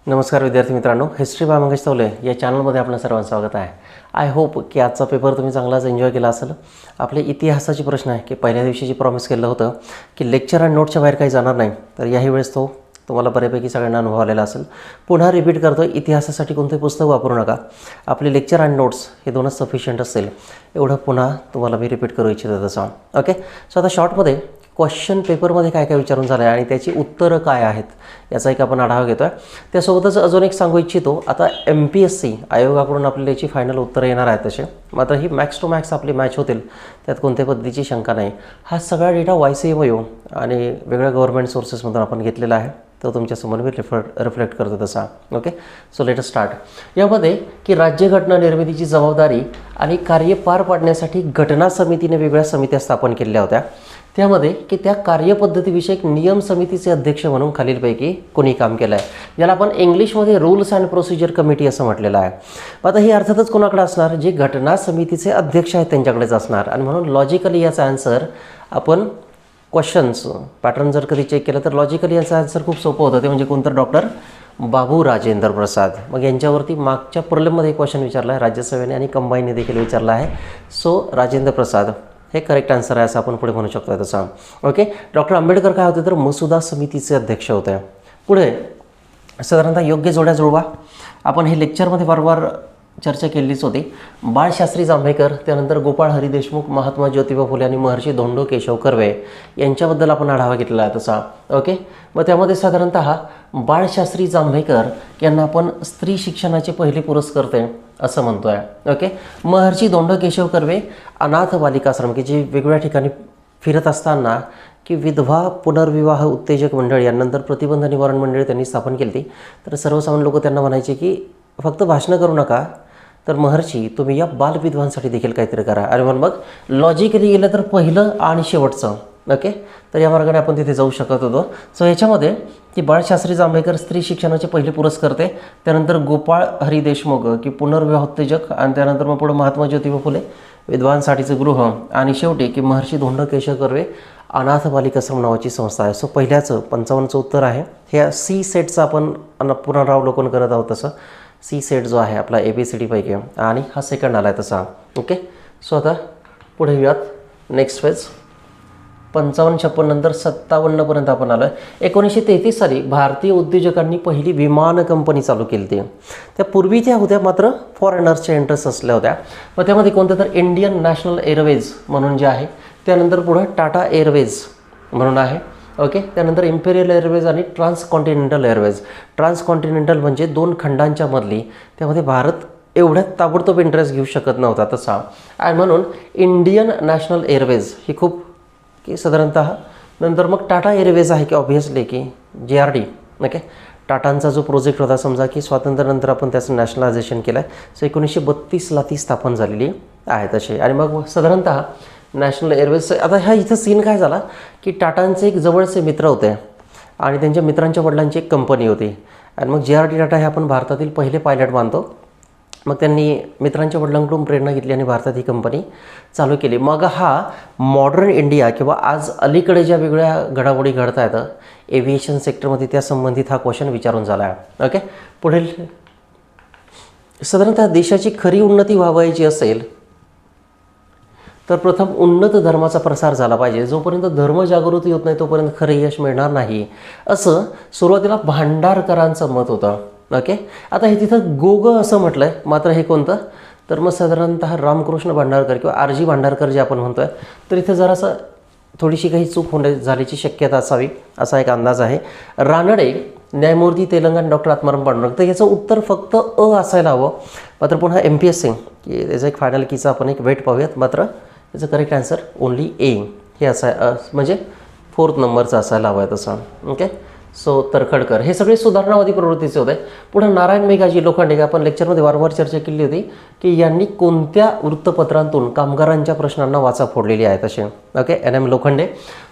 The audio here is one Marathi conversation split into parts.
नमस्कार विद्यार्थी मित्रांनो, हिस्ट्री बाय मंगेश तवले या चॅनलमध्ये आपलं सर्वांचं स्वागत आहे. आय होप की आजचा पेपर तुम्ही चांगलाच एन्जॉय केला असेल. आपले इतिहासाचे प्रश्न आहे की पहिल्या दिवशी जी प्रॉमिस केलं होतं की लेक्चर आणि नोटच्या बाहेर काही जाणार नाही, तर याही वेळेस तो तुम्हाला बऱ्यापैकी सगळ्यांना अनुभव आलेला असेल. पुन्हा रिपीट करतो, इतिहासासाठी कोणते पुस्तक वापरू नका. आपले लेक्चर आणि नोट्स हे दोनच सफिशियंट असेल, एवढं पुन्हा तुम्हाला मी रिपीट करू इच्छितो तसं. ओके, सो आता शॉर्टमध्ये क्वेश्चन पेपरमध्ये काय काय विचारून झालं आहे आणि त्याची उत्तरं काय आहेत याचा एक आपण आढावा घेतो आहे. त्यासोबतच अजून एक सांगू इच्छितो, आता MPSC आयोगाकडून आपल्याला याची फायनल उत्तरं येणार आहेत तसे. मात्र ही मॅक्स टू मॅक्स आपली मॅच होतील, त्यात कोणत्या पद्धतीची शंका नाही. हा सगळा डेटा YCMO आणि वेगळ्या गव्हर्नमेंट सोर्सेसमधून आपण घेतलेला आहे, तो तुमच्यासमोर मी रिफ्लेक्ट करतो तसा. Okay, so let us start. यामध्ये की राज्यघटना निर्मितीची जबाबदारी आणि कार्य पार पाडण्यासाठी घटना समितीने वेगळ्या समित्या स्थापन केलेल्या होत्या. त्यामध्ये की त्या कार्यपद्धतीविषयक नियम समितीचे अध्यक्ष म्हणून खालीलपैकी कोणी काम केलं आहे, ज्याला आपण इंग्लिशमध्ये रूल्स अँड प्रोसिजर कमिटी असं म्हटलेलं आहे. आता ही अर्थातच कोणाकडे असणार, जे घटना समितीचे अध्यक्ष आहेत त्यांच्याकडेच असणार. आणि म्हणून लॉजिकली याचा आन्सर आपण क्वेश्चन्स पॅटर्न जर कधी चेक केलं तर लॉजिकली याचा आन्सर खूप सोपं होतं, ते म्हणजे कोणतं, डॉक्टर बाबू राजेंद्र प्रसाद. मग यांच्यावरती मागच्या प्रिलिममध्ये क्वेश्चन विचारला आहे, राज्यसभेने आणि कंबाईनने देखील विचारला आहे. सो राजेंद्र प्रसाद हे करेक्ट आन्सर आहे असं आपण पुढे म्हणू शकतो तसं. ओके, डॉक्टर आंबेडकर काय होते तर मसुदा समितीचे अध्यक्ष होते. पुढे साधारणतः योग्य जोड्या जुळवा. आपण हे लेक्चरमध्ये वारंवार चर्चा केलीच होती. बाळशास्त्री जांभेकर, त्यानंतर गोपाळ हरी देशमुख, महात्मा ज्योतिबा फुले आणि महर्षी धोंडो केशव कर्वे यांच्याबद्दल आपण आढावा घेतलेला आहे तसा. ओके, मग त्यामध्ये साधारणतः बाळशास्त्री जांभेकर यांना आपण स्त्री शिक्षणाचे पहिले पुरस्कर्ते असं म्हणतो आहे. ओके, महर्षी धोंडो केशव कर्वे अनाथ बालिकाश्रम की जे वेगवेगळ्या ठिकाणी फिरत असताना की विधवा पुनर्विवाह उत्तेजक मंडळ यानंतर प्रतिबंध निवारण मंडळ त्यांनी स्थापन केली. तर सर्वसामान्य लोक त्यांना म्हणायचे की फक्त भाषणं करू नका, तर महर्षी तुम्ही या बालविधवांसाठी देखील काहीतरी करा. आणि मग लॉजिकली गेलं तर पहिलं आणि शेवटचं. ओके, तर या मार्गाने आपण तिथे जाऊ शकत होतो. सो याच्यामध्ये की बाळशास्त्री जांभेकर स्त्री शिक्षणाचे पहिले पुरस्कर्ते, त्यानंतर गोपाळ हरी देशमुख की पुनर्विवाह उत्तेजक, आणि त्यानंतर मग पुढे महात्मा ज्योतिबा फुले विधवांसाठीचं गृह, आणि शेवटी की महर्षी धोंडो केशव कर्वे अनाथ बालिकाश्रम नावाची संस्था आहे. सो पहिल्याचं 55चं उत्तर आहे. ह्या C सेटचं आपण पुनरावलोकन करत आहोत तसं. C सेट जो आहे आपला ABCD पैकी, आणि हा सेकंड आला आहे तसा. ओके, सो आता पुढे येऊयात नेक्स्ट फेज. 55-56 नंतर 57पर्यंत आपण आलो आहे. 1933 साली भारतीय उद्योजकांनी पहिली विमान कंपनी चालू केली होती. त्यापूर्वी त्या होत्या मात्र फॉरेनर्सच्या इंटरेस्ट असल्या होत्या. मग त्यामध्ये कोणतं तर इंडियन नॅशनल एअरवेज म्हणून जे आहे, त्यानंतर पुढं टाटा एअरवेज म्हणून आहे. ओके, त्यानंतर इम्पेरियल एअरवेज आणि ट्रान्सकॉन्टिनेंटल एअरवेज. ट्रान्सकॉन्टिनेंटल म्हणजे दोन खंडांच्या मधली, त्यामध्ये भारत एवढ्यात ताबडतोब इंटरेस्ट घेऊ शकत नव्हता तसा. आणि म्हणून इंडियन नॅशनल एअरवेज ही खूप की साधारणतः. नंतर मग टाटा एअरवेज आहे की ऑब्व्हियसली की JRD. ओके, टाटांचा जो प्रोजेक्ट होता, समजा की स्वातंत्र्यानंतर आपण त्याचं नॅशनलायझेशन केलं आहे. सो 1932ला ती स्थापन झालेली आहे तशी. आणि मग साधारणतः नॅशनल एअरवेज. आता ह्या इथं सीन काय झाला की टाटांचे एक जवळचे मित्र होते आणि त्यांच्या मित्रांच्या वडिलांची एक कंपनी होती. आणि मग JRD टाटा हे आपण भारतातील पहिले पायलट मानतो. मग त्यांनी मित्रांच्या वडिलांकडून प्रेरणा घेतली आणि भारतात ही कंपनी चालू केली. मग हा मॉडर्न इंडिया किंवा आज अलीकडे ज्या वेगळ्या घडामोडी घडत आहेत एव्हिएशन सेक्टरमध्ये, त्या संबंधित हा क्वेश्चन विचारून झाला आहे. ओके, पुढील साधारणतः देशाची खरी उन्नती व्हावायची असेल तर प्रथम उन्नत धर्माचा प्रसार झाला पाहिजे. जोपर्यंत धर्मजागृती होत नाही तोपर्यंत खरं यश मिळणार नाही, असं सुरुवातीला भांडारकरांचं मत होतं. ओके, आता हे तिथं गोग असं म्हटलं आहे, मात्र हे कोणतं तर मग साधारणतः रामकृष्ण भांडारकर किंवा RG भांडारकर जे आपण म्हणतो आहे, तर इथं जरासं थोडीशी काही चूक झाल्याची शक्यता असावी असा एक अंदाज आहे. रानडे, न्यायमूर्ती तेलंगण, डॉक्टर आत्माराम पांडुरंग. तर याचं उत्तर फक्त अ असायला हवं. मात्र पुन्हा MPSC की त्याचं एक फायनल कीचा आपण एक वेट पाहूयात. मात्र याचं करेक्ट आन्सर ओनली A हे म्हणजे 4th नंबरचा असायला हवं आहे तसं. ओके, सो तरखडकर हे सगळे सुधारणावादी प्रवृत्तीचे होते. पुढे नारायण मेघाजी लोखंडे, आपण लेक्चरमध्ये वारंवार चर्चा केली होती की यांनी कोणत्या वृत्तपत्रांतून कामगारांच्या प्रश्नांना वाचा फोडलेली आहे तसे. Okay, NM Lokhande.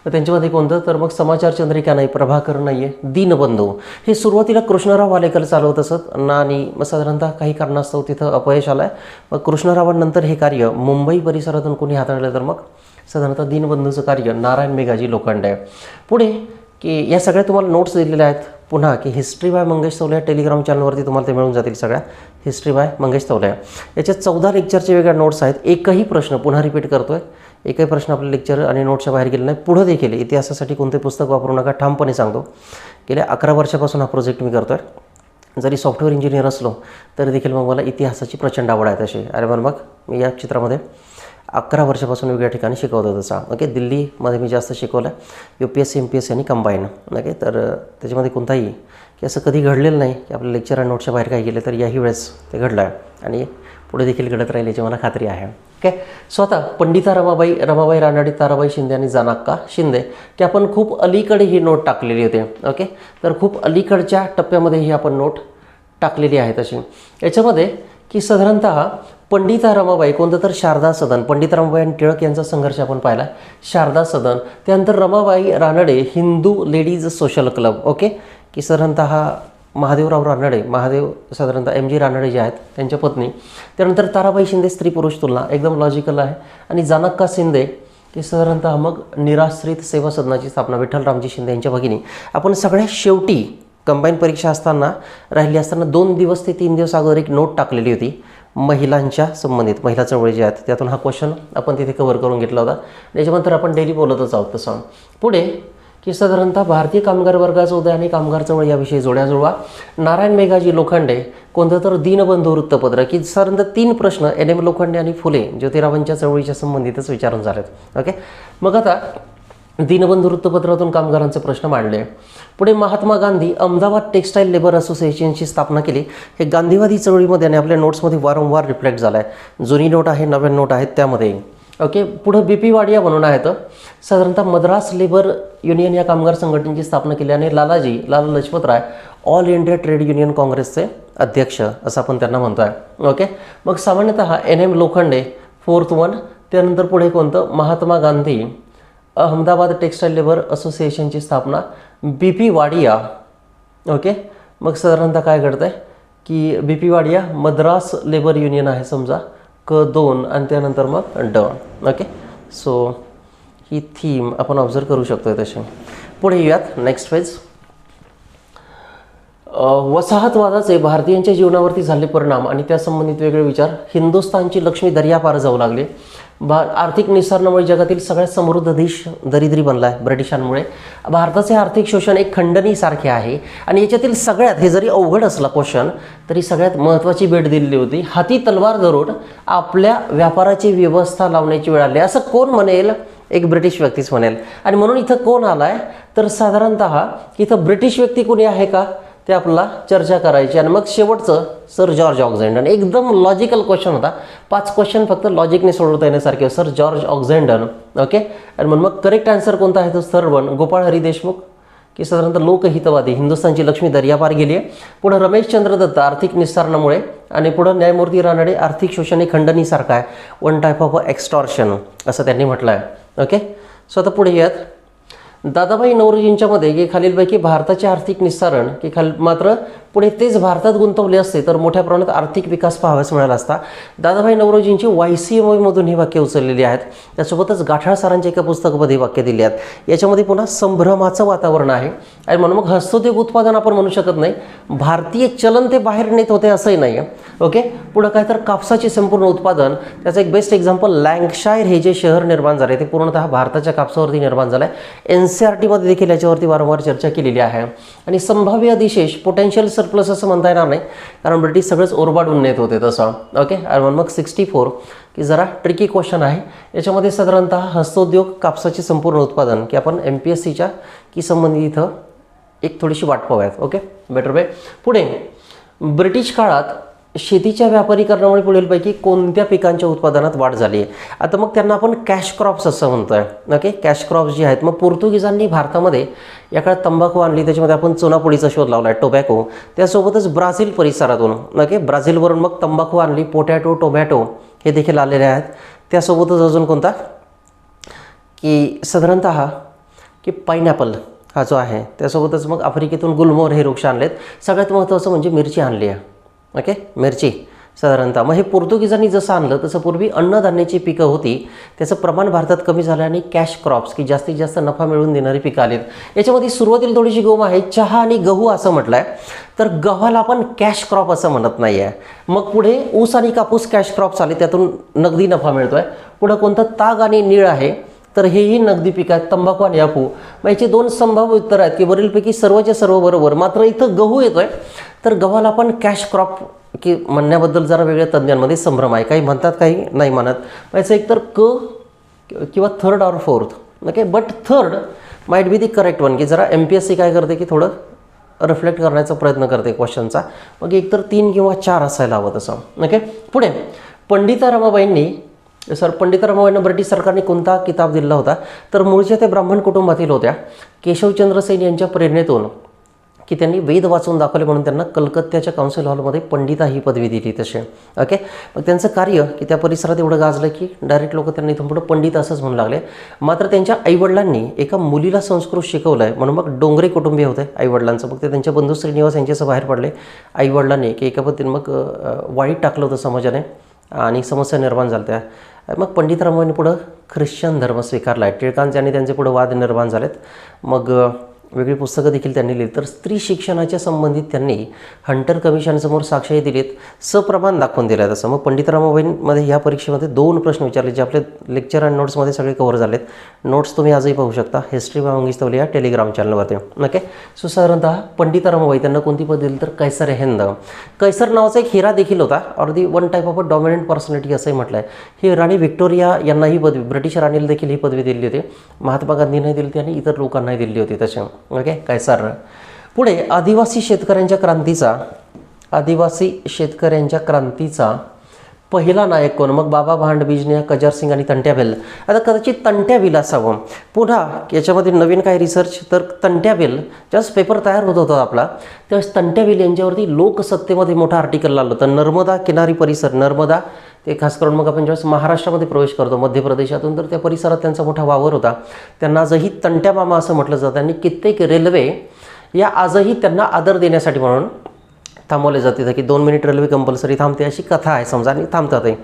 तर त्यांच्यामध्ये कोणतं तर मग समाचार चंद्रिका नाही, प्रभाकर नाही आहे, दीनबंधू. हे सुरुवातीला कृष्णराव वालेकर चालवत असत ना, आणि मग साधारणतः काही कारणास्तव तिथं अपयश आलं आहे. मग कृष्णरावांनंतर हे कार्य मुंबई परिसरातून कोणी हाताळलं तर मग साधारणतः दीनबंधूचं कार्य नारायण मेघाजी लोखंडे. पुढे की या सगळ्या तुम्हाला नोट्स दिलेल्या आहेत. पुन्हा की हिस्ट्री बाय मंगेश तवले या टेलिग्राम चॅनलवरती तुम्हाला ते मिळून जातील सगळ्या. हिस्ट्री बाय मंगेश तवले याच्यात 14 लेक्चरचे वेगळ्या नोट्स आहेत. एकही प्रश्न पुन्हा रिपीट करतोय, एकही प्रश्न आपल्या लेक्चर आणि नोट्सच्या बाहेर गेले नाही. पुढं देखील इतिहासासाठी कोणते पुस्तक वापरू नका ठामपणे सांगतो. गेल्या 11 वर्षापासून हा प्रोजेक्ट मी करतोय. जरी सॉफ्टवेअर इंजिनियर असलो तरी देखील मग मला इतिहासाची प्रचंड आवड आहे तशी. अरे मग मी या क्षेत्रामध्ये 11 वर्षापासून वेगळ्या ठिकाणी शिकवतो तसा. ओके, दिल्लीमध्ये मी जास्त शिकवलं आहे, UPSC MPSC आणि कंबाईन. ओके, तर त्याच्यामध्ये कोणताही की असं कधी घडलेलं नाही की आपल्या लेक्चर आणि नोट्सच्या बाहेर काय गेले, तर याही वेळेस ते घडलं आहे आणि पुढे देखील घडत राहील याची मला खात्री आहे. ओके, सो आता पंडिता रमाबाई रानडे, ताराबाई शिंदे आणि जानाक्का शिंदे की आपण खूप अलीकडे ही नोट टाकलेली होती. ओके, तर खूप अलीकडच्या टप्प्यामध्ये ही आपण नोट टाकलेली आहे तशी. याच्यामध्ये की साधारणतः पंडिता रमाबाई कोणतं तर शारदा सदन, पंडित रमाबाई आणि टिळक यांचा संघर्ष आपण पाहिला, शारदा सदन. त्यानंतर Ramabai Ranade Hindu ladies social club. Okay, की साधारणतः महादेवराव रानडे, महादेव साधारणतः MG रानडे जे आहेत त्यांच्या पत्नी. त्यानंतर ताराबाई शिंदे स्त्री पुरुष तुलना एकदम लॉजिकल आहे. आणि जानाक्का शिंदे की साधारणतः मग निराश्रित सेवा सदनाची स्थापना, विठ्ठलरामजी शिंदे यांच्या भगिनी. आपण सगळ्यात शेवटी कंबाईन परीक्षा असताना राहिली असताना 2 दिवस ते 3 दिवस अगोदर एक नोट टाकलेली होती महिलांच्या संबंधित, महिला चळवळी ज्या आहेत त्यातून हा क्वेश्चन आपण तिथे कव्हर करून घेतला होता. त्याच्यानंतर आपण डेली बोलतच आहोत तसं. पुढे की साधारणतः भारतीय कामगार वर्गाचा उदय आणि कामगार चळवळ याविषयी जोड्या जुळवा. नारायण मेघाजी लोखंडे कोणतं तर दीनबंधू वृत्तपत्र, की साधारणतः 3 प्रश्न NM लोखंडे आणि फुले ज्योतिरावांच्या चळवळीच्या संबंधितच विचारून झालेत. ओके, मग आता दीनबंधू वृत्तपत्रातून कामगारांचे प्रश्न मांडले. पुढे महात्मा गांधी अहमदाबाद टेक्स्टाईल लेबर असोसिएशनची स्थापना केली. हे गांधीवादी चळवळीमध्ये आणि आपल्या नोट्समध्ये वारंवार रिफ्लेक्ट झालं आहे. जुनी नोट आहे, नव्या नोट आहेत त्यामध्ये. ओके, पुढं BP वाडिया म्हणून आहेत, साधारणतः मद्रास लेबर युनियन या कामगार संघटनेची स्थापना केली आणि लाला Lajpat Rai all India trade union काँग्रेसचे अध्यक्ष असं आपण त्यांना म्हणतो आहे. ओके, मग सामान्यतः NM लोखंडे 4th वन. त्यानंतर पुढे कोणतं, महात्मा गांधी अहमदाबाद टेक्स्टाईल लेबर असोसिएशनची स्थापना, BP वाडिया. ओके, मग साधारणतः काय घडतं आहे की BP Wadia Madras labour union आहे समजा, क2 आणि त्यानंतर मग ड. ओके, सो ही थीम आपण ऑब्झर्व करू शकतो तशी. पुढे येऊयात नेक्स्ट फेज. वसाहतवादाचे भारतीयांच्या जीवनावरती झाले परिणाम आणि त्या संबंधित वेगळे विचार. हिंदुस्थानची लक्ष्मी दर्यापार जाऊ लागली. आर्थिक निस्सारणामुळे जगातील सगळ्यात समृद्ध देश दरिद्री बनला आहे ब्रिटिशांमुळे. भारताचे आर्थिक शोषण एक खंडणीसारखे आहे आणि याच्यातील सगळ्यात, हे जरी अवघड असला क्वेश्चन तरी सगळ्यात महत्त्वाची भेट दिलेली होती. हाती तलवार धरून आपल्या व्यापाराची व्यवस्था लावण्याची वेळ आली असं कोण म्हणेल, एक ब्रिटिश व्यक्तीच म्हणेल. आणि म्हणून इथं कोण आलाय तर साधारणतः इथं ब्रिटिश व्यक्ती कोणी आहे का ते आपल्याला चर्चा करायची. आणि मग शेवटचं सर जॉर्ज ऑक्झेंडन. एकदम लॉजिकल क्वेश्चन होता, 5 क्वेश्चन फक्त लॉजिकने सोडवता येण्यासारखे. Sir George ऑक्झेंडन. ओके, आणि मग करेक्ट आन्सर कोणता आहे तो थर्ड वन, गोपाळ हरी देशमुख की साधारणतः लोकहितवादी, हिंदुस्थानची लक्ष्मी दर्यापार गेली आहे. पुढं रमेशचंद्र दत्त आर्थिक निस्सारणामुळे. आणि पुढं न्यायमूर्ती रानडे आर्थिक शोषण हे खंडणीसारखं आहे, वन टाईप ऑफ एक्स्टॉर्शन असं त्यांनी म्हटलं आहे. ओके, सो आता पुढे यात दादाभाई नौरोजींच्यामध्ये की खालीलपैकी भारताचे आर्थिक निस्सारण की मात्र पुढे तेच भारतात गुंतवले असते तर मोठ्या प्रमाणात आर्थिक विकास पाहावयास मिळाला असता. दादाभाई नौरोजींची YCMOमधून ही वाक्य उचललेली आहेत. त्यासोबतच गाठाळ सरांच्या एका पुस्तकामध्ये वाक्य दिली आहेत. याच्यामध्ये पुन्हा संभ्रमाचं वातावरण आहे. आणि म्हणून मग हस्तोद्योग उत्पादन आपण म्हणू शकत नाही, भारतीय चलन ते बाहेर नेत होते असंही नाही आहे. ओके, पुढं काय तर कापसाचे संपूर्ण उत्पादन, त्याचं एक बेस्ट एक्झाम्पल लँकशायर हे जे शहर निर्माण झाले ते पूर्णतः भारताच्या कापसावरती निर्माण झालं आहे. NCERTमध्ये देखील याच्यावरती वारंवार चर्चा केलेली आहे. आणि संभाव्य अधिशेष पोटेन्शियल सरप्लस असं म्हणता येणार नाही कारण ब्रिटिश सगळंच ओरबाडून नेत होते तसं. ओके, आणि मग 64 की जरा ट्रिकी क्वेश्चन आहे. याच्यामध्ये साधारणतः हस्तोद्योग कापसाचे संपूर्ण उत्पादन की आपण MPSCच्या की संबंधित इथं एक थोडीशी वाट पाहूयात. Okay, better way. पुढे ब्रिटिश काळात शेतीच्या व्यापारीकरणामुळे पुढीलपैकी कोणत्या पिकांच्या उत्पादनात वाढ झाली आहे. आता मग त्यांना आपण कॅश क्रॉप्स असं म्हणतोय. ओके, कॅश क्रॉप्स जे आहेत. मग पोर्तुगीजांनी भारतामध्ये या काळात तंबाखू आणली, त्याच्यामध्ये आपण चुनापुडीचा शोध लावला आहे, टोबॅको. त्यासोबतच ब्राझील परिसरातून, ओके, ब्राझीलवरून मग तंबाखू आणली, पोटॅटो, टोमॅटो हे देखील आलेले आहेत. त्यासोबतच अजून कोणता की साधारणतः की पायनॅपल हा जो आहे. त्यासोबतच मग आफ्रिकेतून गुलमोहर हे वृक्ष आणलेत. सगळ्यात महत्त्वाचं म्हणजे मिरची आणली आहे. ओके, मिरची साधारणतः. मग हे पोर्तुगीजांनी जसं आणलं तसं पूर्वी अन्नधान्याची पिकं होती, त्याचं प्रमाण भारतात कमी झालं आणि कॅश क्रॉप्स की जास्तीत जास्त नफा मिळवून देणारी पिकं आलीत. याच्यामध्ये सुरुवातीला थोडीशी गोम आहे, चहा आणि गहू असं म्हटलं आहे, तर गव्हाला आपण कॅश क्रॉप असं म्हणत नाही आहे. मग पुढे ऊस आणि कापूस कॅश क्रॉप्स आले, त्यातून नगदी नफा मिळतो आहे. पुढं कोणतं ताग आणि नीळ आहे, तर हेही नगदी पिकं आहेत. तंबाखू आणि अफू, मग याचे दोन संभाव्य उत्तर आहेत की वरीलपैकी सर्वचे सर्व बरोबर. मात्र इथं गहू येतोय, तर गव्हाला आपण कॅश क्रॉप की म्हणण्याबद्दल जरा वेगळ्या तज्ज्ञांमध्ये संभ्रम आहे. काही म्हणतात, काही नाही म्हणत. याचं एकतर क किंवा third or fourth. Okay, but third might be the correct one, की जरा MPSC काय करते की थोडं रिफ्लेक्ट करण्याचा प्रयत्न करते क्वेश्चनचा. मग एकतर 3 किंवा 4 असायला हवं तसं. ओके, पुढे पंडिता रमाबाईंनी ब्रिटिश सरकारने कोणता किताब दिला होता, तर मूळच्या त्या ब्राह्मण कुटुंबातील होत्या. केशवचंद्र सेन यांच्या प्रेरणेतून की त्यांनी वेद वाचून दाखवले म्हणून त्यांना कलकत्त्याच्या काउन्सिल हॉलमध्ये पंडिता ही पदवी दिली तसे. ओके, मग त्यांचं कार्य की त्या परिसरात एवढं गाजलं की डायरेक्ट लोक त्यांना इथून पुढं पंडित असंच म्हणू लागले. मात्र त्यांच्या आईवडिलांनी एका मुलीला संस्कृत शिकवलं आहे म्हणून मग डोंगरे कुटुंबीय होते आईवडिलांचं. मग ते त्यांच्या बंधू श्रीनिवास यांच्यासह बाहेर पडले. आईवडिलांनी की एका पद्धतीने मग वाईट टाकलं होतं समाजाने आणि समस्या निर्माण झाल्या. मग पंडित रामाबाईंनी पुढं ख्रिश्चन धर्म स्वीकारला आहे. टिळकांचे आणि त्यांचे पुढं वाद निर्माण झालेत. मग वेगळी पुस्तकं देखील त्यांनी लिहिली. तर स्त्री शिक्षणाच्या संबंधित त्यांनी हंटर कमिशनसमोर साक्षी दिलीत, सप्रमाण दाखवून दिलं आहे तसं. मग पंडित रामाबाईंमध्ये ह्या परीक्षेमध्ये 2 प्रश्न विचारले जे आपले लेक्चर आणि नोट्समध्ये सगळे कव्हर झालेत. नोट्स तुम्ही आजही पाहू शकता हिस्ट्री बाय मंगेश तवले या टेलिग्राम चॅनलवरती. ओके, सो साधारणतः पंडित रामाबाई त्यांना कोणती पदवी दिली, तर कैसर हिंद. कैसर नावाचा एक हिरा देखील होता, or the one type of a dominant personality असंही म्हटलं आहे. ही राणी व्हिक्टोरिया यांना ही पदवी, ब्रिटिश राणीला देखील ही पदवी दिली होती. महात्मा गांधींनाही दिली होती आणि इतर लोकांनाही दिली होती तसे. ओके, कैसर. पुढे आदिवासी शेतकऱ्यांच्या क्रांतीचा पहिला नायक कोण, मग बाबा भांड, बिजनिया, कजार सिंग आणि तंट्या भिल. आता कदाचित तंट्या भिल असावं. पुन्हा याच्यामध्ये नवीन काय रिसर्च, तर तंट्या भिल ज्यावेळेस पेपर तयार होत होता आपला, त्यावेळेस तंट्या भिल यांच्यावरती लोकसत्तेमध्ये मोठं आर्टिकल आलं होतं. नर्मदा किनारी परिसर, नर्मदा ते खास करून मग आपण ज्यावेळेस महाराष्ट्रामध्ये प्रवेश करतो मध्य प्रदेशातून, तर त्या परिसरात त्यांचा मोठा वावर होता. त्यांना आजही तंट्या मामा असं म्हटलं जातं. आणि कित्येक रेल्वे या आजही त्यांना आदर देण्यासाठी म्हणून थांबवले जाते की 2 मिनिट रेल्वे कंपल्सरी थांबते अशी कथा आहे समजा, आणि थांबतातही.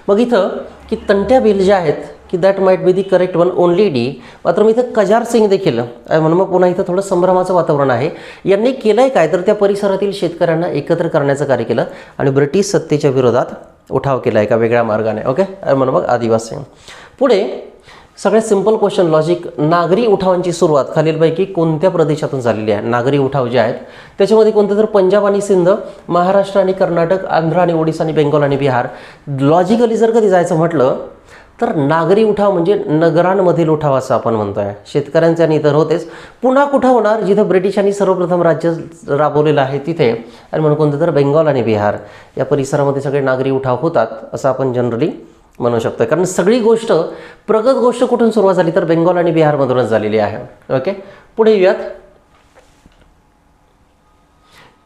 मग इथं की तंट्या भिल ज्या आहेत की that might be the correct one, only D. मात्र मी इथं कजार सिंग देखील म्हणून मग पुन्हा इथं थोडं संभ्रमाचं वातावरण आहे. यांनी केलं आहे काय, तर त्या परिसरातील शेतकऱ्यांना एकत्र करण्याचं कार्य केलं आणि ब्रिटिश सत्तेच्या विरोधात उठाव केला एका वेगळ्या मार्गाने. ओके, म्हणून मग आदिवासी. पुढे सगळ्यात सिंपल क्वेश्चन, लॉजिक. नागरी उठावांची सुरुवात खालीलपैकी कोणत्या प्रदेशातून झालेली आहे? नागरी उठाव जे आहेत त्याच्यामध्ये कोणते, तर पंजाब आणि सिंध, महाराष्ट्र आणि कर्नाटक, आंध्र आणि ओडिसा आणि बेंगॉल आणि बिहार. लॉजिकली जर कधी जायचं म्हटलं तर नागरी उठाव म्हणजे नगरांमधील उठाव असं आपण म्हणतोय. शेतकऱ्यांचे आणि इतर होतेच. पुन्हा कुठं होणार, जिथं ब्रिटिशांनी सर्वप्रथम राज्य राबवलेलं आहे तिथे, आणि म्हणून कोणतं, तर बेंगॉल आणि बिहार या परिसरामध्ये सगळे नागरी उठाव होतात असं आपण जनरली म्हणू शकतो. कारण सगळी गोष्ट, प्रगत गोष्ट कुठून सुरुवात झाली, तर बेंगॉल आणि बिहारमधूनच झालेली आहे. ओके, पुढे येऊयात.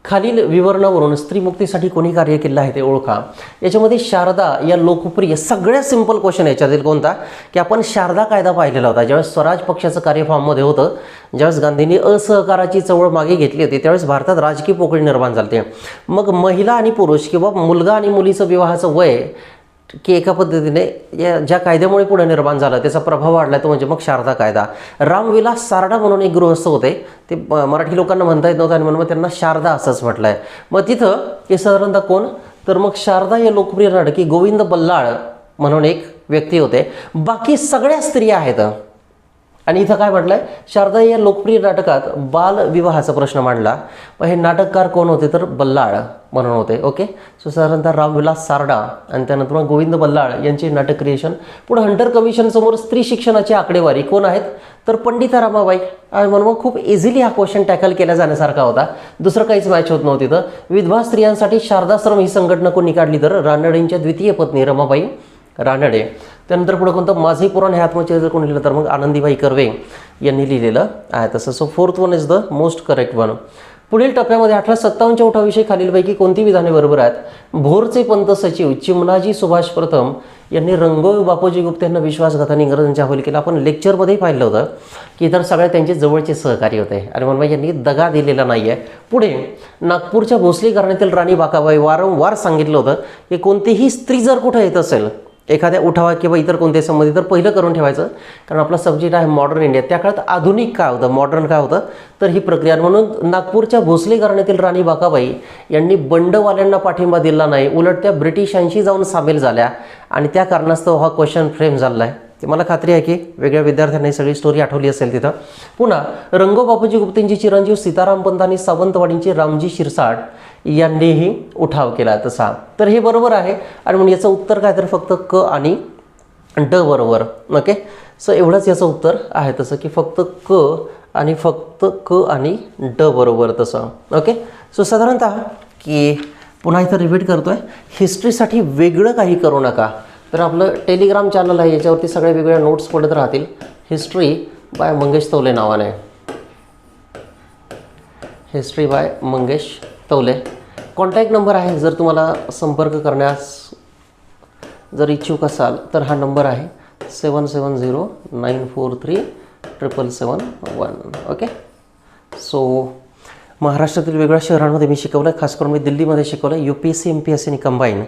खालील विवरणावरून स्त्री मुक्तीसाठी कोणी कार्य केलं आहे ते ओळखा. याच्यामध्ये शारदा या लोकप्रिय सगळ्यात सिंपल क्वेश्चन याच्यातील कोणता, की आपण शारदा कायदा पाहिलेला होता. ज्यावेळेस स्वराज पक्षाचं कार्य फॉर्ममध्ये होतं, ज्यावेळेस गांधींनी असहकाराची चळवळ मागे घेतली होती, त्यावेळेस भारतात राजकीय पोकळी निर्माण झाली. मग महिला आणि पुरुष किंवा मुलगा आणि मुलीचं विवाहाचं वय की एका पद्धतीने या ज्या कायद्यामुळे पुढे निर्माण झालं त्याचा प्रभाव वाढला, तो म्हणजे मग शारदा कायदा. रामविलास सारडा म्हणून एक गृहस्थ होते, ते मराठी लोकांना म्हणता येत नव्हतं आणि म्हणून मग त्यांना शारदा असंच म्हटलं आहे. मग तिथं हे साधारणतः कोण, तर मग शारदा या लोकप्रिय नाटकी गोविंद बल्लाळ म्हणून एक व्यक्ती होते. बाकी सगळ्या स्त्रिया आहेत. आणि इथं काय म्हटलं आहे, शारदा या लोकप्रिय नाटकात बालविवाहाचा प्रश्न मांडला. मग हे नाटककार कोण होते, तर बल्लाळ म्हणून होते. ओके, सो साधारणतः रामविलास सारडा आणि त्यानंतर मग गोविंद बल्लाळ यांचे नाटक क्रिएशन. पुढे हंटर कमिशनसमोर स्त्री शिक्षणाची आकडेवारी कोण आहेत, तर पंडिता रमाबाई. म्हणून मग खूप इझिली हा क्वेश्चन टॅकल केला जाण्यासारखा होता, दुसरं काहीच मॅच होत नव्हती. तर विधवा स्त्रियांसाठी शारदाश्रम ही संघटना कोणी काढली, तर रानडेंच्या द्वितीय पत्नी रमाबाई रानडे. त्यानंतर पुढे कोणतं, माझे पुराण हे आत्मचरित्र कोणी लिहिलं, तर मग आनंदीबाई कर्वे यांनी लिहिलेलं आहे तसं. So 4th one is the most correct one. पुढील टप्प्यामध्ये 1857च्या उठावाविषयी खालीलपैकी कोणती विधाने बरोबर आहेत? भोरचे पंत सचिव चिमणाजी सुभाष प्रथम यांनी रंगो बापूजी गुप्ते यांना विश्वासघाताने इंग्रजांच्या हवाली केलं. आपण लेक्चरमध्येही पाहिलं होतं की इतर सगळे त्यांचे जवळचे सहकारी होते आणि मनमाड यांनी दगा दिलेला नाही आहे. पुढे नागपूरच्या भोसले घराण्यातील राणी बाकाबाई वारंवार सांगितलं होतं की कोणतीही स्त्री जर कुठं येत असेल एखाद्या उठावा किंवा इतर कोणत्याही संबंधित तर पहिलं करून ठेवायचं, कारण आपला सब्जेक्ट आहे मॉडर्न इंडिया. त्या काळात आधुनिक काय होतं, मॉडर्न काय होतं, तर ही प्रक्रिया. म्हणून नागपूरच्या भोसले घराण्यातील राणी बाकाबाई यांनी बंडवाल्यांना पाठिंबा दिला नाही, उलट त्या ब्रिटिशांशी जाऊन सामील झाल्या आणि त्या कारणास्तव हा क्वेश्चन फ्रेम झाला आहे. ते मला खात्री आहे की वेगळ्या विद्यार्थ्यांनी सगळी स्टोरी आठवली असेल तिथं. पुन्हा रंगो बापूजी गुप्तेंची चिरंजीव सीताराम पंत आणि सावंतवाडींचे रामजी शिरसाट यांनीही उठाव केला तसा. तर हे बरोबर आहे आणि म्हणून याचं उत्तर काय तर फक्त क आणि ड बरोबर. ओके, सो एवढंच याचं उत्तर आहे तसं की फक्त क आणि ड बरोबर तसं. ओके, सो साधारणतः की पुन्हा इथं रिपीट करतो आहे, हिस्ट्रीसाठी वेगळं काही करू नका. तर आपलं टेलिग्राम चॅनल आहे, याच्यावरती सगळ्या वेगवेगळ्या नोट्स पडत राहतील. हिस्ट्री बाय मंगेश तौले नावाने, हिस्ट्री बाय मंगेश तौले. कॉन्टॅक्ट नंबर आहे, जर तुम्हाला संपर्क करण्यास जर इच्छुक असाल तर हा नंबर आहे 7709437771. ओके, सो महाराष्ट्रातील वेगवेगळ्या शहरांमध्ये मी शिकवलं आहे, खास करून मी दिल्लीमध्ये शिकवलं आहे. UPSC MPSC आणि कंबाईन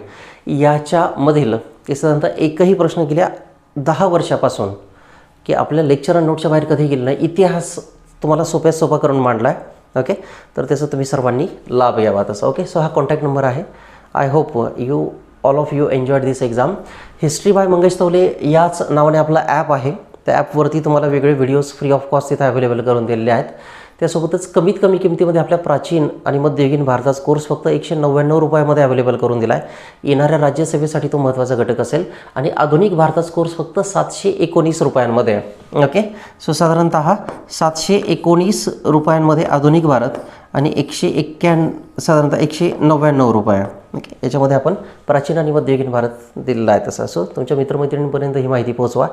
याच्यामधील ते साधारणतः एकही प्रश्न गेल्या 10 वर्षापासून की आपल्या लेक्चर आणि नोटच्या बाहेर कधी गेलं नाही. इतिहास तुम्हाला सोप्यात सोपा करून मांडला आहे. ओके, तर त्याचा तुम्ही सर्वांनी लाभ घ्यावा तसं. ओके, सो हा कॉन्टॅक्ट नंबर आहे. I hope all of you enjoyed this exam. History by Mangesh तौले याच नावाने आपला ॲप आहे. त्या ॲपवरती तुम्हाला वेगळे व्हिडिओज फ्री ऑफ कॉस्ट तिथे अवेलेबल करून दिलेले आहेत. त्यासोबतच कमीत कमी किमतीमध्ये आपल्या प्राचीन आणि मध्ययुगीन भारताचा कोर्स फक्त 199 रुपयामध्ये अवेलेबल करून दिला आहे. येणाऱ्या राज्यसभेसाठी तो महत्त्वाचा घटक असेल. आणि आधुनिक भारताचा कोर्स फक्त 719 रुपयांमध्ये. ओके, सो साधारणतः 719 रुपयांमध्ये आधुनिक भारत आणि साधारणतः 199 रुपये. ओके, याच्यामध्ये आपण प्राचीन आणि मध्ययुगीन भारत दिलेला आहे तसं. सो तुमच्या मित्रमैत्रिणींपर्यंत ही माहिती पोहोचवा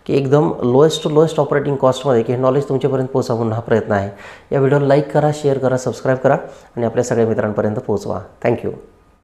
की एकदम लोएस्ट टू लोएस्ट ऑपरेटिंग कॉस्टमध्ये की हे नॉलेज तुमच्यापर्यंत पोहोचवा म्हणून हा प्रयत्न आहे. या व्हिडिओला लाईक करा, शेअर करा, सबस्क्राईब करा आणि आपल्या सगळ्या मित्रांपर्यंत पोहोचवा. थँक्यू.